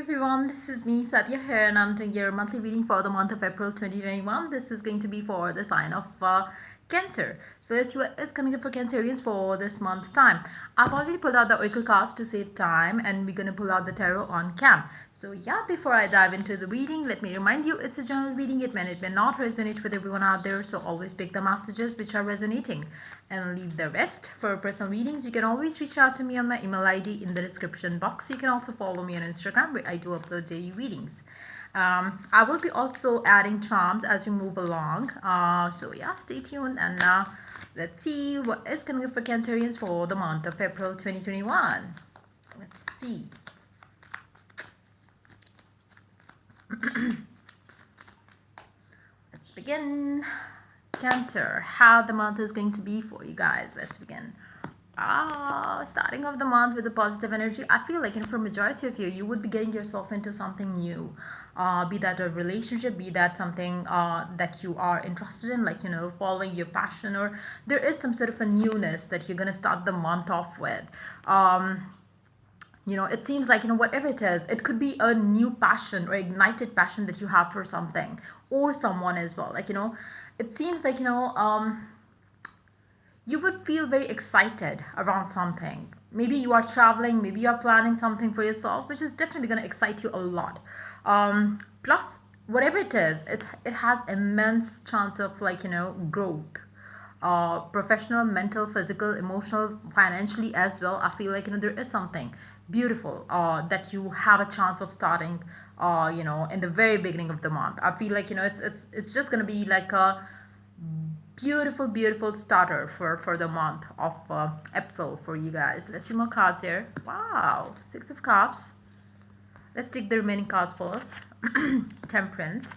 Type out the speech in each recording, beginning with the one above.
everyone, this is me Satya here, and I'm doing your monthly reading for the month of April 2021. This is going to be for the sign of Cancer. So let's see what is coming up for Cancerians for this month's time. I've already pulled out the Oracle cards to save time, and we're gonna pull out the tarot on cam. So yeah, before I dive into the reading, let me remind you it's a general reading. It may not resonate with everyone out there, so always pick the messages which are resonating and leave the rest. For personal readings, you can always reach out to me on my email ID in the description box. You can also follow me on Instagram where I do upload daily readings. I will be also adding charms as we move along. So yeah, stay tuned, and let's see what is coming up for Cancerians for the month of April 2021. Let's see. Let's begin. Cancer, how the month is going to be for you guys. Let's begin. Starting off the month with a positive energy. I feel like, for majority of you, you would be getting yourself into something new. Be that a relationship, be that something that you are interested in, like, following your passion, or there is some sort of a newness that you're gonna start the month off with. It seems like, whatever it is, it could be a new passion or ignited passion that you have for something or someone as well. Like, it seems like, you would feel very excited around something. Maybe you are traveling, maybe you are planning something for yourself, which is definitely going to excite you a lot. Plus, whatever it is, it has immense chance of, like, growth. Professional, mental, physical, emotional, financially as well. I feel like, there is something beautiful that you have a chance of starting, in the very beginning of the month. I feel like, it's just gonna be like a beautiful starter for the month of April for you guys. Let's see more cards here. Wow, Six of Cups. Let's take the remaining cards first. Temperance,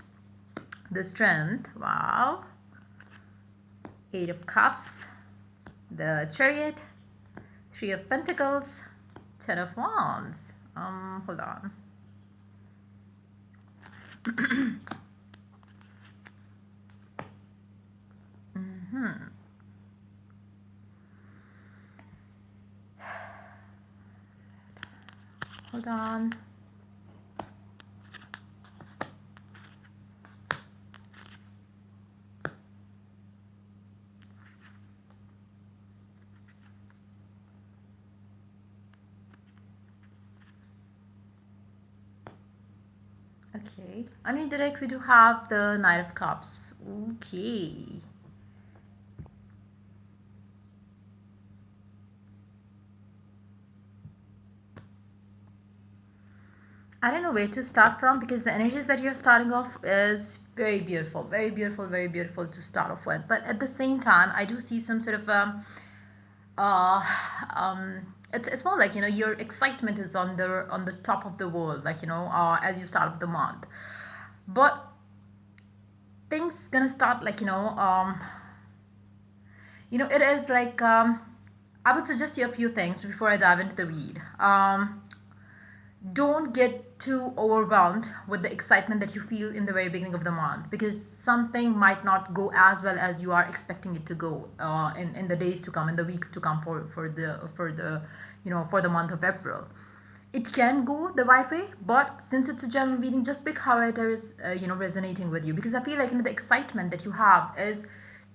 the Strength. Wow. Eight of Cups, the Chariot, Three of Pentacles, Ten of Wands. Hold on. Hold on. Okay. Underneath the deck, we do have the Knight of Cups. Okay. I don't know where to start from, because the energies that you're starting off is very beautiful, very beautiful, very beautiful to start off with. But at the same time, I do see some sort of uh, it's more like, your excitement is on the top of the world, like, as you start off the month. But things gonna start, like, it is like, I would suggest you a few things before I dive into the read. Don't get too overwhelmed with the excitement that you feel in the very beginning of the month, because something might not go as well as you are expecting it to go in the days to come, in the weeks to come, for the month of April. It can go the right way, but since it's a general reading, just pick how it is resonating with you, because I feel like, the excitement that you have is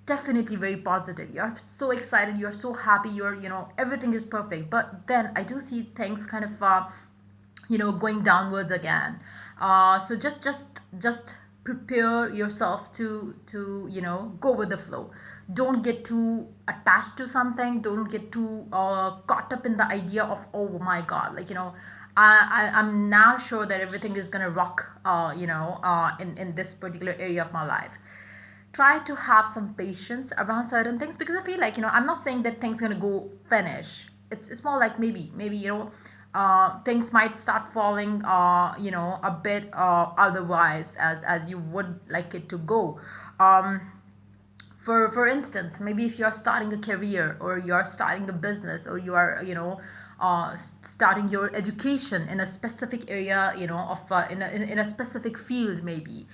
definitely very positive. You're so excited, you're so happy, you're, everything is perfect. But then I do see things kind of going downwards again. So just prepare yourself to go with the flow. Don't get too attached to something. Don't get too caught up in the idea of, oh my god, like, I'm now sure that everything is gonna rock, in this particular area of my life. Try to have some patience around certain things, because I feel like, I'm not saying that things gonna go finish. It's more like, maybe things might start falling a bit otherwise as you would like it to go. For instance, maybe if you're starting a career, or you're starting a business, or you are, starting your education in a specific area, of in a specific field, maybe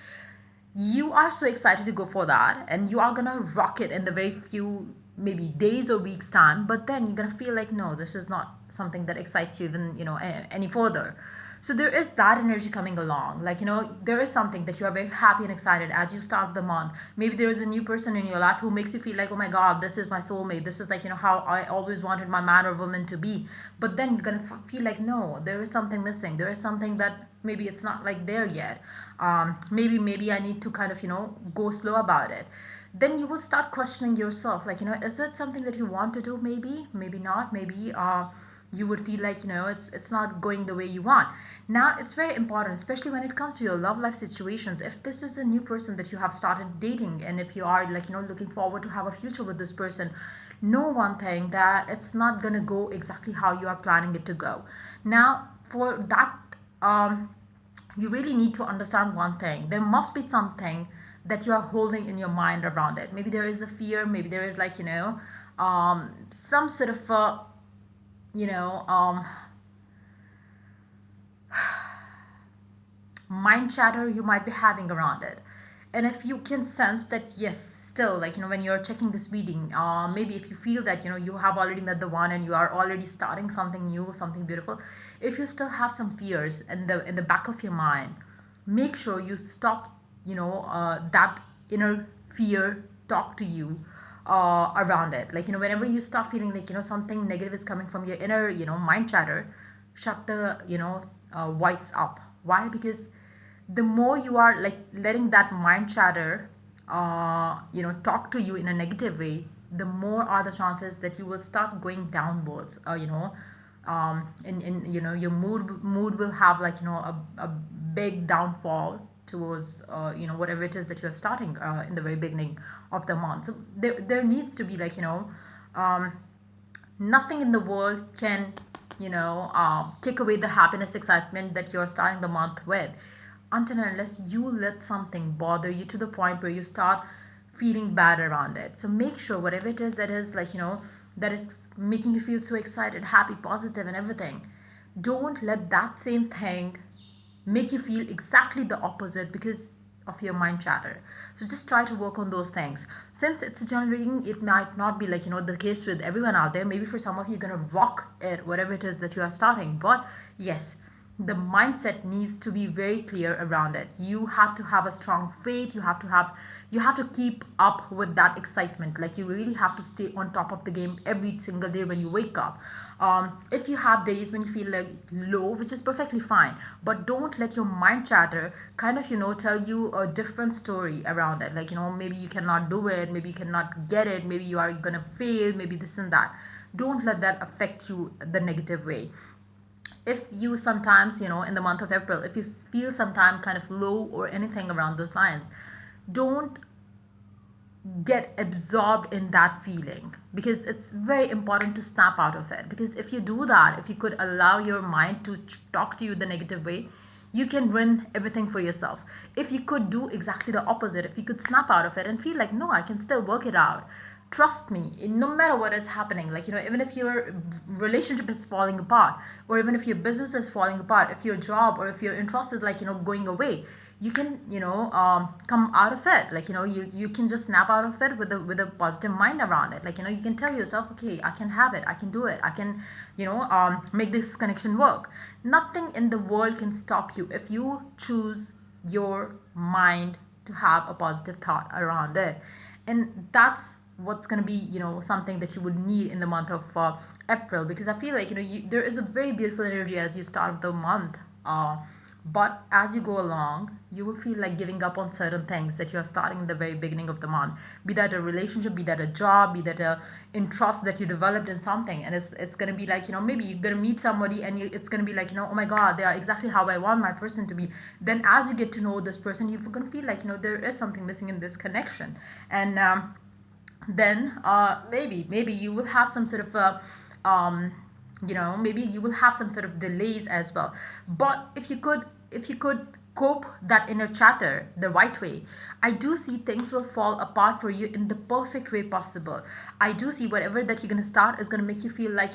you are so excited to go for that, and you are gonna rock it in the very few, maybe days or weeks time. But then you're gonna feel like, no, this is not something that excites you even, any further. So there is that energy coming along. Like, there is something that you are very happy and excited as you start the month. Maybe there is a new person in your life who makes you feel like, oh my God, this is my soulmate. This is like, how I always wanted my man or woman to be. But then you're going to feel like, no, there is something missing. There is something that maybe it's not like there yet. Maybe I need to kind of, go slow about it. Then you will start questioning yourself, like, is it something that you want to do? Maybe not. Maybe you would feel like, it's not going the way you want. Now it's very important, especially when it comes to your love life situations. If this is a new person that you have started dating, and if you are like, looking forward to have a future with this person, know one thing, that it's not gonna go exactly how you are planning it to go. Now for that, you really need to understand one thing. There must be something that you are holding in your mind around it. Maybe there is a fear, maybe there is like, some sort of a, you know um, mind chatter you might be having around it. And if you can sense that, yes, still, like, when you're checking this reading, maybe if you feel that, you have already met the one and you are already starting something new, something beautiful, if you still have some fears in the back of your mind, make sure you stop, that inner fear talk to you around it. Like, whenever you start feeling like, something negative is coming from your inner, mind chatter, shut the, voice up. Why? Because the more you are like letting that mind chatter talk to you in a negative way, the more are the chances that you will start going downwards, in your mood will have like, a big downfall towards, whatever it is that you're starting in the very beginning of the month. So there needs to be like, um, nothing in the world can, take away the happiness, excitement that you're starting the month with, until and unless you let something bother you to the point where you start feeling bad around it. So make sure whatever it is that is like, that is making you feel so excited, happy, positive, and everything, don't let that same thing make you feel exactly the opposite because of your mind chatter. So just try to work on those things. Since it's a general reading, it might not be like, the case with everyone out there. Maybe for some of you, you're gonna rock it, whatever it is that you are starting. But yes, the mindset needs to be very clear around it. You have to have a strong faith. You have to keep up with that excitement. Like, you really have to stay on top of the game every single day when you wake up. If you have days when you feel like low, which is perfectly fine, but don't let your mind chatter kind of, tell you a different story around it. Like, maybe you cannot do it, maybe you cannot get it, maybe you are gonna fail, maybe this and that. Don't let that affect you the negative way. If you sometimes, in the month of April, if you feel sometime kind of low or anything around those lines, don't get absorbed in that feeling, because it's very important to snap out of it. Because if you do that, if you could allow your mind to talk to you the negative way, you can ruin everything for yourself. If you could do exactly the opposite, if you could snap out of it and feel like, no, I can still work it out, trust me, no matter what is happening, like, even if your relationship is falling apart, or even if your business is falling apart, if your job or if your interest is like, going away, you can, come out of it. Like, you can just snap out of it with a positive mind around it. Like, you can tell yourself, okay, I can have it, I can do it, I can, make this connection work. Nothing in the world can stop you if you choose your mind to have a positive thought around it. And that's what's going to be, something that you would need in the month of April. Because I feel like, there is a very beautiful energy as you start the month, but as you go along, you will feel like giving up on certain things that you're starting in the very beginning of the month. Be that a relationship, be that a job, be that a interest that you developed in something. And it's going to be like, maybe you're going to meet somebody and it's going to be like, oh my God, they are exactly how I want my person to be. Then as you get to know this person, you're going to feel like, there is something missing in this connection. And then maybe you will have some sort of um, maybe you will have some sort of delays as well. But if you could cope that inner chatter the right way, I do see things will fall apart for you in the perfect way possible. I do see whatever that you're going to start is going to make you feel like,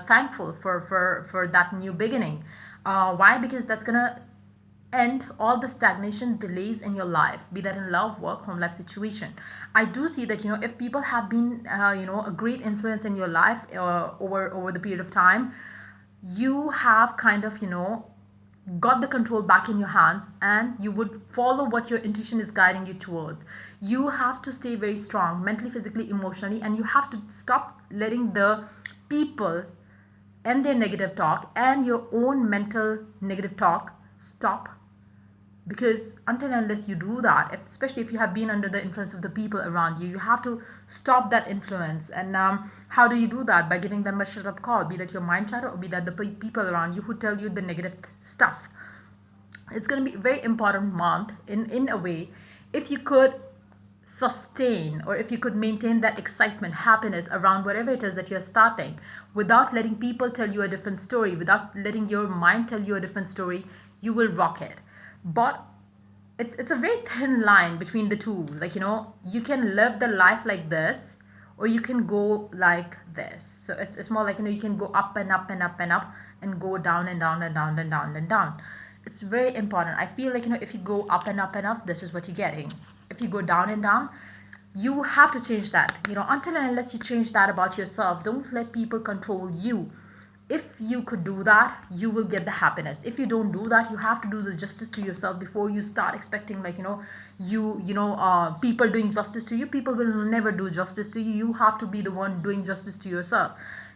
thankful for that new beginning. Why? Because that's going to end all the stagnation, delays in your life, be that in love, work, home life situation. I do see that, if people have been a great influence in your life over the period of time, you have kind of, got the control back in your hands, and you would follow what your intuition is guiding you towards. You have to stay very strong mentally, physically, emotionally, and you have to stop letting the people and their negative talk and your own mental negative talk stop. Because until and unless you do that, especially if you have been under the influence of the people around you, you have to stop that influence. And how do you do that? By giving them a shut up call, be that your mind chatter or be that the people around you who tell you the negative stuff. It's going to be a very important month in a way. If you could sustain, or if you could maintain that excitement, happiness around whatever it is that you're starting, without letting people tell you a different story, without letting your mind tell you a different story, you will rock it. But it's a very thin line between the two. Like, you can live the life like this, or you can go like this. So it's more like, you can go up and up and up and up, and go down and down and down and down and down. It's very important. I feel like, if you go up and up and up, this is what you're getting. If you go down and down, you have to change that. Until and unless you change that about yourself, don't let people control you. If you could do that, you will get the happiness. If you don't do that, you have to do the justice to yourself before you start expecting, like, people doing justice to you. People will never do justice to you. You have to be the one doing justice to yourself.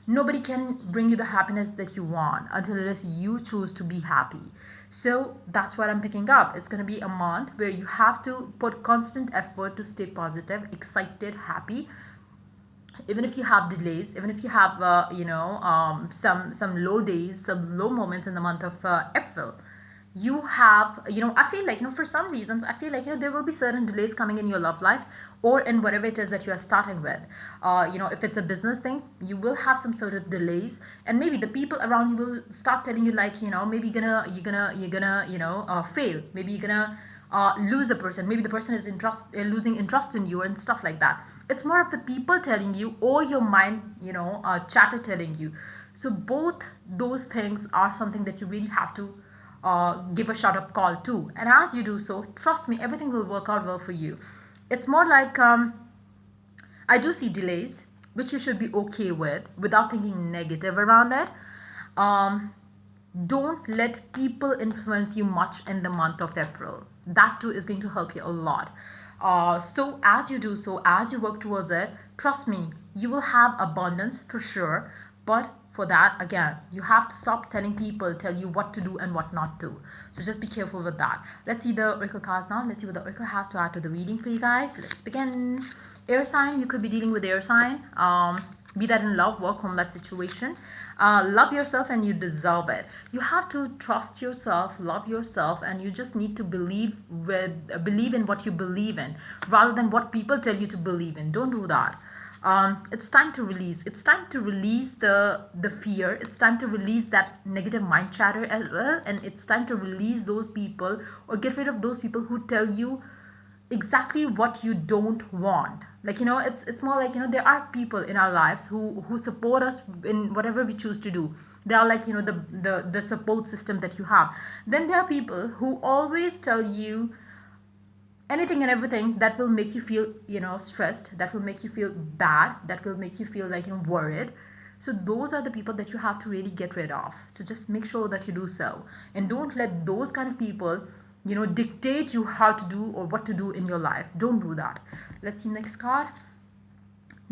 Nobody can bring you the happiness that you want until unless you choose to be happy. So that's what I'm picking up. It's going to be a month where you have to put constant effort to stay positive, excited, happy. Even if you have delays, even if you have some low days, some low moments in the month of April, you have, I feel like, for some reasons, I feel like, there will be certain delays coming in your love life, or in whatever it is that you are starting with. If it's a business thing, you will have some sort of delays, and maybe the people around you will start telling you, like, maybe you're gonna fail, maybe you're gonna lose a person, maybe the person is losing interest in you and stuff like that. It's more of the people telling you, or your mind, chatter telling you. So both those things are something that you really have to give a shut up call to. And as you do so, trust me, everything will work out well for you. It's more like, I do see delays, which you should be okay with without thinking negative around it. Um, don't let people influence you much in the month of April. That too is going to help you a lot. So as you do so, as you work towards it, trust me, you will have abundance for sure. But for that, again, you have to stop telling people, tell you what to do and what not to. So just be careful with that. Let's see the oracle cards now. Let's see what the oracle has to add to the reading for you guys. Let's begin. Air sign, you could be dealing with air sign. Be that in love, work, home life situation. Love yourself and you deserve it. You have to trust yourself, love yourself, and you just need to believe in what you believe in, rather than what people tell you to believe in. Don't do that. It's time to release. It's time to release the fear. It's time to release that negative mind chatter as well, and it's time to release those people, or get rid of those people who tell you exactly what you don't want. Like, it's more like, there are people in our lives who support us in whatever we choose to do. They are like, the support system that you have. Then there are people who always tell you anything and everything that will make you feel, stressed, that will make you feel bad, that will make you feel like, worried. So those are the people that you have to really get rid of. So just make sure that you do so, and don't let those kind of people, dictate you how to do or what to do in your life. Don't do that. Let's see next card.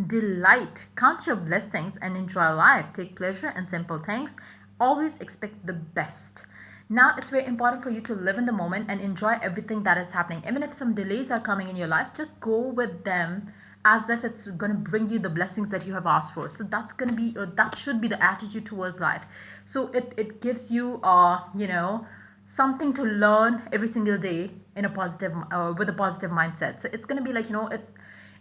Delight. Count your blessings and enjoy life. Take pleasure in simple things. Always expect the best. Now, it's very important for you to live in the moment and enjoy everything that is happening. Even if some delays are coming in your life, just go with them as if it's going to bring you the blessings that you have asked for. So that's going to be, that should be the attitude towards life. So it gives you, something to learn every single day in a positive, with a positive mindset. So it's going to be like,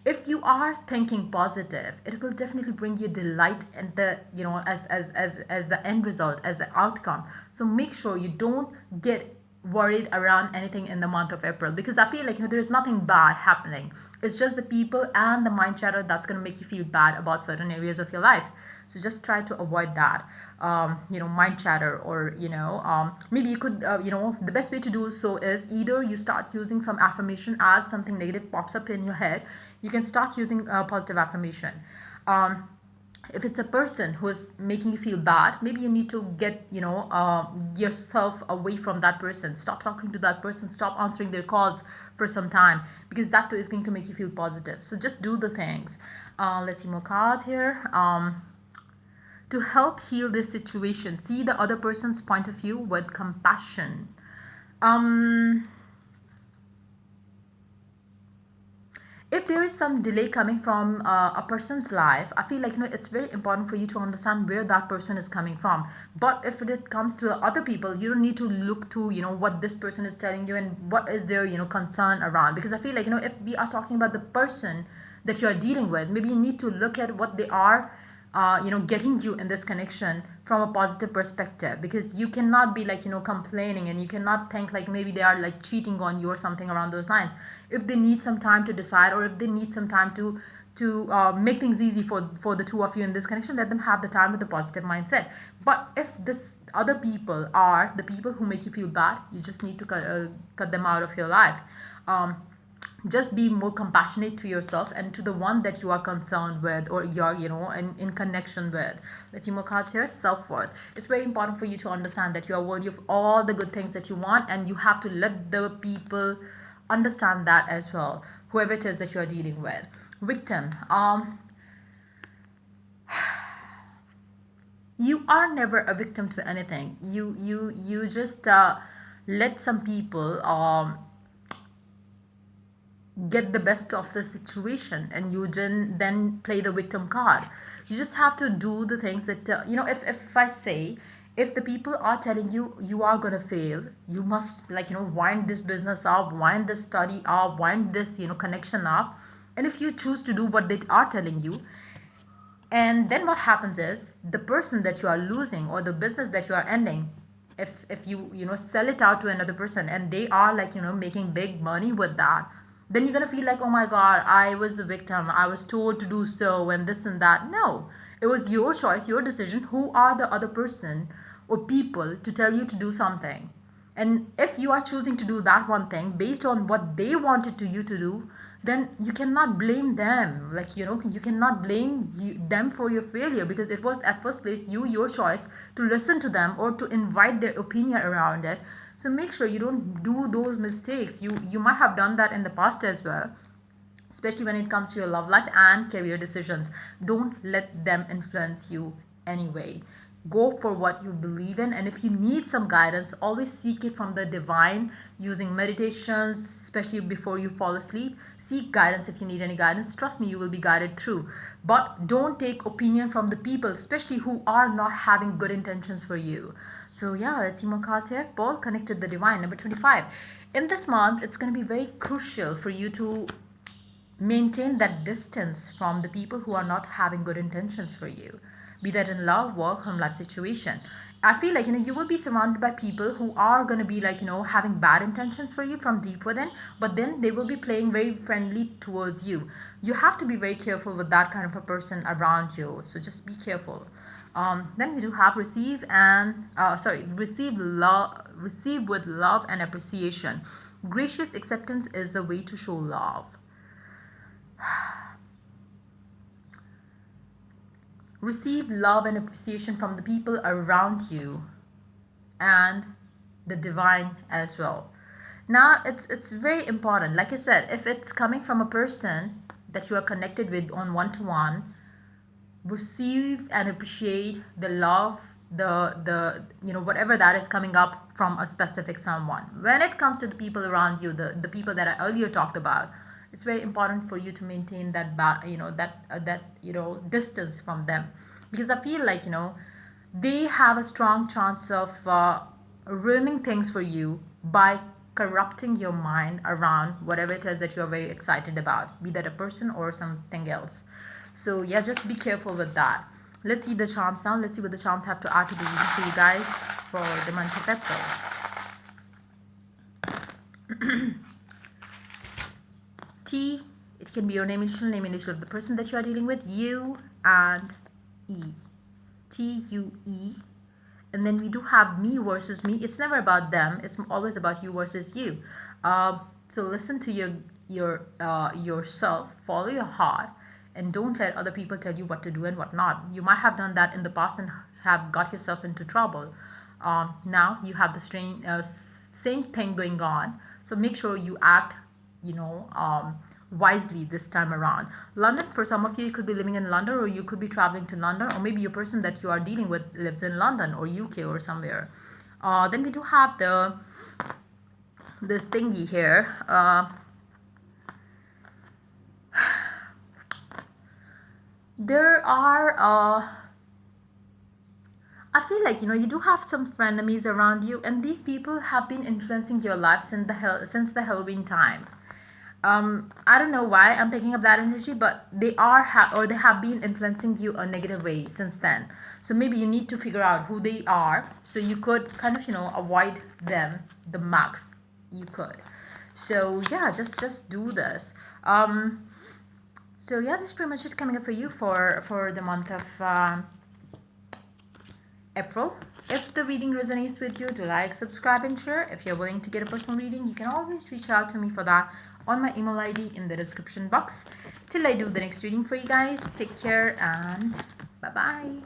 if you are thinking positive, it will definitely bring you delight and the, as the end result, as the outcome. So make sure you don't get worried around anything in the month of April, because I feel like, there's nothing bad happening. It's just the people and the mind chatter that's going to make you feel bad about certain areas of your life. So just try to avoid that. Mind chatter, or maybe you could, the best way to do so is either you start using some affirmation. As something negative pops up in your head, you can start using a positive affirmation. If it's a person who is making you feel bad, maybe you need to get yourself away from that person. Stop talking to that person, stop answering their calls for some time, because that too is going to make you feel positive. So just do the things. Let's see more cards here. To help heal this situation, see the other person's point of view with compassion. um if there is some delay coming from a person's life, I feel like it's very important for you to understand where that person is coming from. But if it comes to other people, you don't need to look to what this person is telling you and what is their concern around, because I feel like if we are talking about the person that you are dealing with, maybe you need to look at what they are getting you in this connection from a positive perspective, because you cannot be like complaining, and you cannot think like maybe they are like cheating on you or something around those lines. If they need some time to decide, or if they need some time to make things easy for the two of you in this connection, let them have the time with a positive mindset. But if this other people are the people who make you feel bad, you just need to cut them out of your life. Just be more compassionate to yourself and to the one that you are concerned with, or you're in connection with. Let's see more cards here. Self-worth. It's very important for you to understand that you are worthy of all the good things that you want, and you have to let the people understand that as well, whoever it is that you are dealing with. Victim. You are never a victim to anything. You just let some people get the best of the situation, and you then play the victim card. You just have to do the things that if I say, if the people are telling you you are gonna fail, you must wind this business up, wind this study up, wind this connection up. And if you choose to do what they are telling you, and then what happens is, the person that you are losing, or the business that you are ending, if you sell it out to another person, and they are like making big money with that, then you're gonna feel like, oh my god, I was the victim, I was told to do so, and this and that. No, it was your choice, your decision. Who are the other person or people to tell you to do something? And if you are choosing to do that one thing based on what they wanted to you to do, then you cannot blame them. Like you cannot blame them for your failure, because it was at first place your choice to listen to them or to invite their opinion around it. So make sure you don't do those mistakes. You might have done that in the past as well, especially when it comes to your love life and career decisions. Don't let them influence you anyway. Go for what you believe in, and if you need some guidance, always seek it from the divine, using meditations, especially before you fall asleep. Seek guidance if you need any guidance. Trust me, you will be guided through. But don't take opinion from the people, especially who are not having good intentions for you. So yeah, let's see more cards here. Paul, connect to the divine. Number 25. In this month, it's going to be very crucial for you to maintain that distance from the people who are not having good intentions for you, be that in love, work, home life situation. I feel like you will be surrounded by people who are going to be like having bad intentions for you from deep within, but then they will be playing very friendly towards you. You have to be very careful with that kind of a person around you, so just be careful. Then we do have receive with love and appreciation. Gracious acceptance is a way to show love. Receive love and appreciation from the people around you and the divine as well. Now it's very important. Like I said, if it's coming from a person that you are connected with on one to one, receive and appreciate the love, the whatever that is coming up from a specific someone. When it comes to the people around you, the people that I earlier talked about, it's very important for you to maintain that distance from them, because I feel like they have a strong chance of ruining things for you by corrupting your mind around whatever it is that you're very excited about, be that a person or something else. So yeah, just be careful with that. Let's see the charms now. Let's see what the charms have to add to the reading for you guys for the month of April. T, it can be your name initial of the person that you are dealing with, U and E. TUE. And then we do have me versus me. It's never about them. It's always about you versus you. So listen to yourself. Follow your heart. and don't let other people tell you what to do and what not. You might have done that in the past and have got yourself into trouble. Now you have the same thing going on, so make sure you act, you know, wisely this time around. London, for some of you, you could be living in London, or you could be traveling to London, or maybe your person that you are dealing with lives in London or UK or somewhere. Then we do have this thingy here. There are I feel like, you know, you do have some frenemies around you, and these people have been influencing your life since the Halloween time. I don't know why I'm picking up that energy, but they have been influencing you a negative way since then. So maybe you need to figure out who they are, so you could kind of, you know, avoid them the max you could. So yeah, just do this. So yeah, this is pretty much it coming up for you for the month of April. If the reading resonates with you, do like, subscribe, and share. If you're willing to get a personal reading, you can always reach out to me for that on my email ID in the description box. Till I do the next reading for you guys, take care and bye bye.